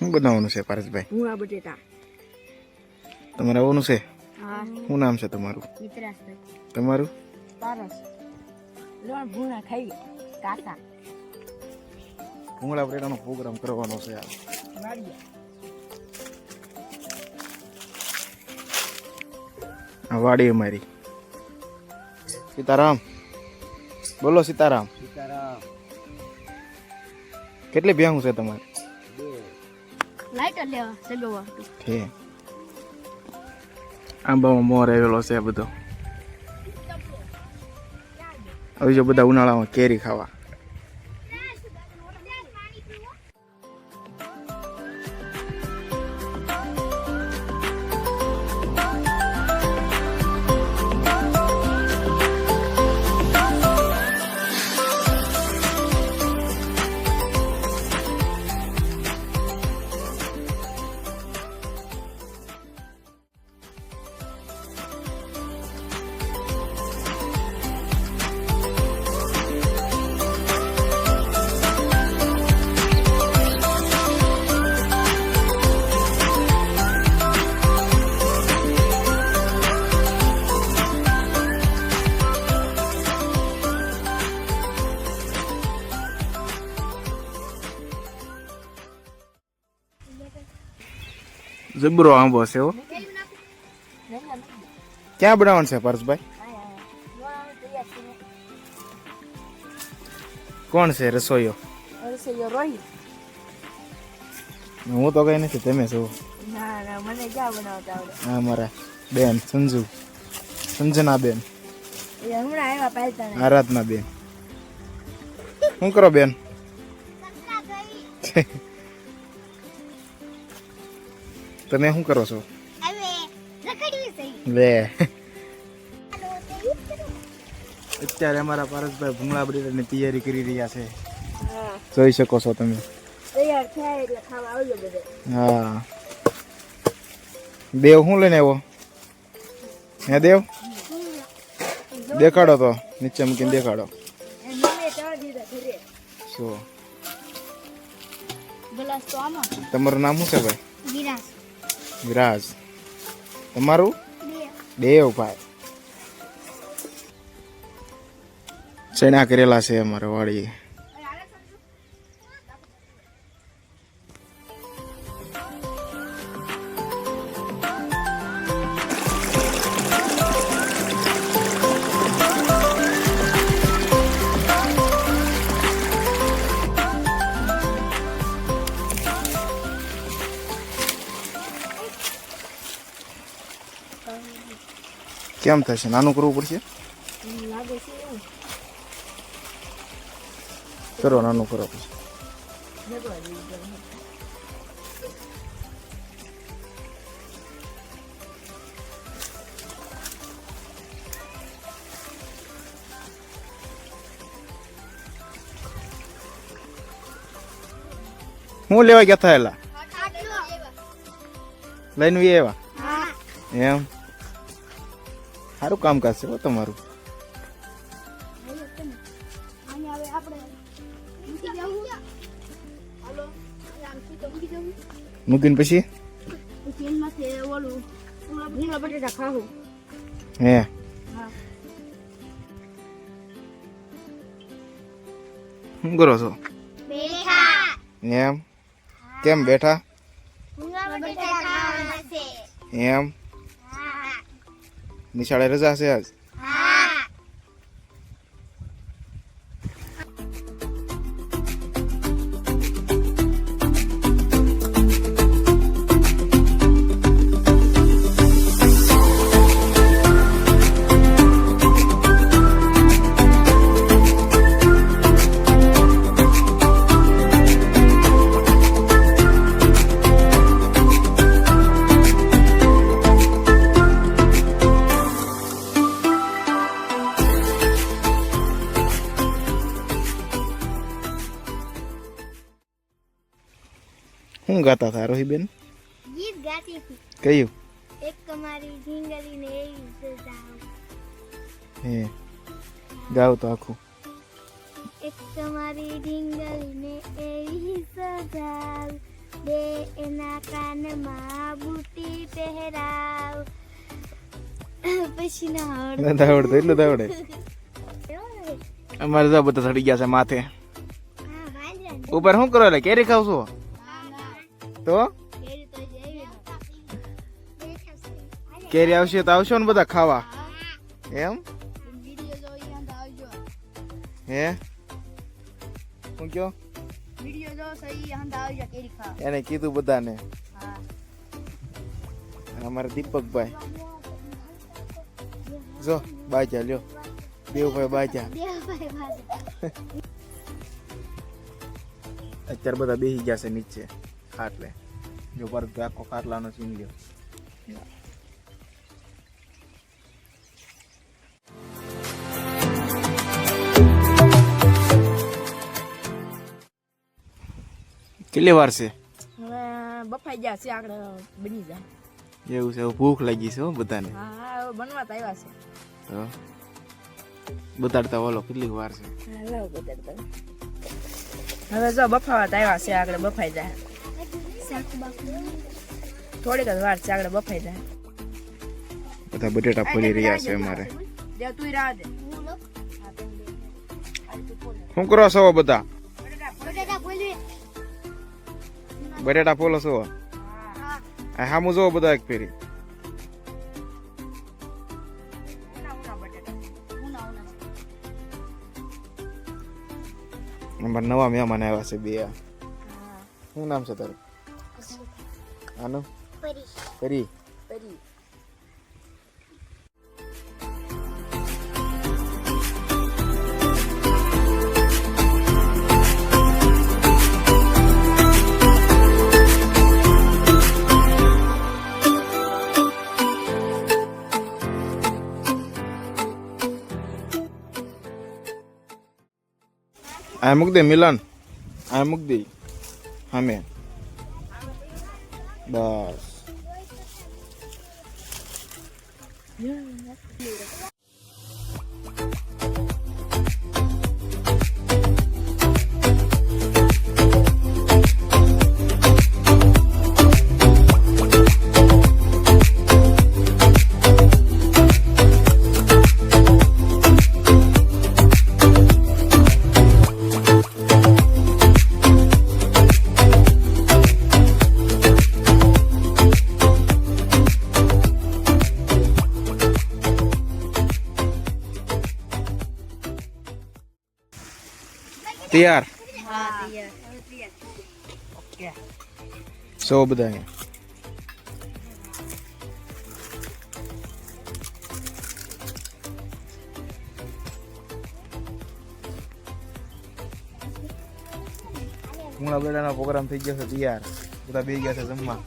શું બનાવવાનું છે પારસભાઈ? ભૂંગળા બટેટા. તમારે આવવાનું છે? હા. શું નામ છે તમારું? મિત્રાસભાઈ. તમારું? પારસ. લોણ ભૂંગળા ખાઈ કાકા. ભૂંગળા બટેટાનો પ્રોગ્રામ કરવાનો છે આ વાડિયા. આ વાડી અમારી. સીતારામ બોલો. સીતારામ. સીતારામ. કેટલી ભેહું છે તમારે? લાઈટર લેવા સગવા હતું. છે આંબામાં મોર આવેલો છે આ બધો. હવે જો બધા ઉનાળામાં કેરી ખાવા. જબરો આંબો છે હો. ક્યાં બનાવવાનું છે પરેશભાઈ? કોણ છે રસોઈયો? રોહિત. હું તો કઈ નથી, તમે છો. ના ના મને ક્યાં બનાવતા આવડે. હા મારા બેન સંજના બેન, એ હમણાં આવ્યા પાલતા. આરાધના બેન. શું કરો બેન? તમે શું કરો છો? લે અત્યારે અમારા પારસભાઈ ભૂંગળા બટેટાની તૈયારી કરી રહ્યા છે. જોઈ શકો છો તમે. તૈયાર થાય એટલે ખાવા આવજો બધે. હા. દેવ શું લઈને આવ્યો? હે દેવ? દેખાડો તો, નીચે મૂકીને દેખાડો. શું તમારું નામ શું છે ભાઈ? વિરાજ. તમારું? દેવભાઈ. ચણા કરેલા છે અમારે વાડી. કેમ થશે? નાનું કરવું પડશે. કરો નાનું કરો પછી. હું લેવા ગયા થયેલા લઈને આવ્યા એમ. સારું કામકાજ છે તમારું. મૂકીને પછી બટેટા ખાવું. હે શું કરો છો? એમ કેમ બેઠા? એમ નિશાળે રજા છે આજ? શું ગાતા હતા રોહીબેન? ગીત ગાતી હતી. કયું? એક તમારી ઢીંગલીને એવી સજાવ. હે ગાવ તો આખું. એક તમારી ઢીંગલીને એવી સજાવ, બે એના કાનમાં બુટી પહેરાવ પછી ના આવડે. નથી આવડતું એટલું તો આવડે. અમારે તો બધા ચડી ગયા છે માથે. હા વાંદરા ઉપર શું કરો? એટલે કેરી ખાવ છો તો? કેરી તો જઈ કેરી આવશે તો આવશો ને બધા ખાવા એમ? વિડીયો જોઈ અંદર આવજો. હે શું કયો? વિડીયો જો સહી અંદર આવજો કેરી ખા. એને કીધું બધાને. હા. અમારા દીપકભાઈ જો બાજા લ્યો, દેવભાઈ બાજા. દેવભાઈ ભાઈ અત્યારે બધા બેસી ગયા છે નીચે ખાટલે. જો ભરતભાઈ આખો ખાટલાનો સીન લ્યો. કેટલી વાર છે? હવે બફાઈ ગયા છે આગળ બની જાય. એવું છે, ભૂખ લાગી છે હો બધાને. હા હા હવે બનવા તો આવ્યા છે. તો બતાડતા ઓલો કેટલી વાર છે. હા લાવ બતાડતા. હવે જો બફાવા તો આવ્યા છે આગળ બફાઈ જાય. શાક બાકુ થોડીક જ વાર છે આગળ બફાઈ જાય. બધા બટેટા ફોલી રહ્યા છે અમારે. દેવ તું રાહ દે. શું કરો છો બધા? બટાટા બોલવી બટેટા ફોલો છો? આ સામું જોવો બધા એક ફેરી. અમારા નવા મહેમાન આવ્યા છે બે. શું નામ છે તારું? આનું પરી કરી. પરી. આ મૂક દે મિલન, આ મૂક દે સામે. બસ તૈયાર. હા તૈયાર. ઓકે. સો બધા અહીંયા. ભૂંગળા બટેટાનો પ્રોગ્રામ થઈ ગયો છે તૈયાર. બધા બેસી ગયા છે જમવા.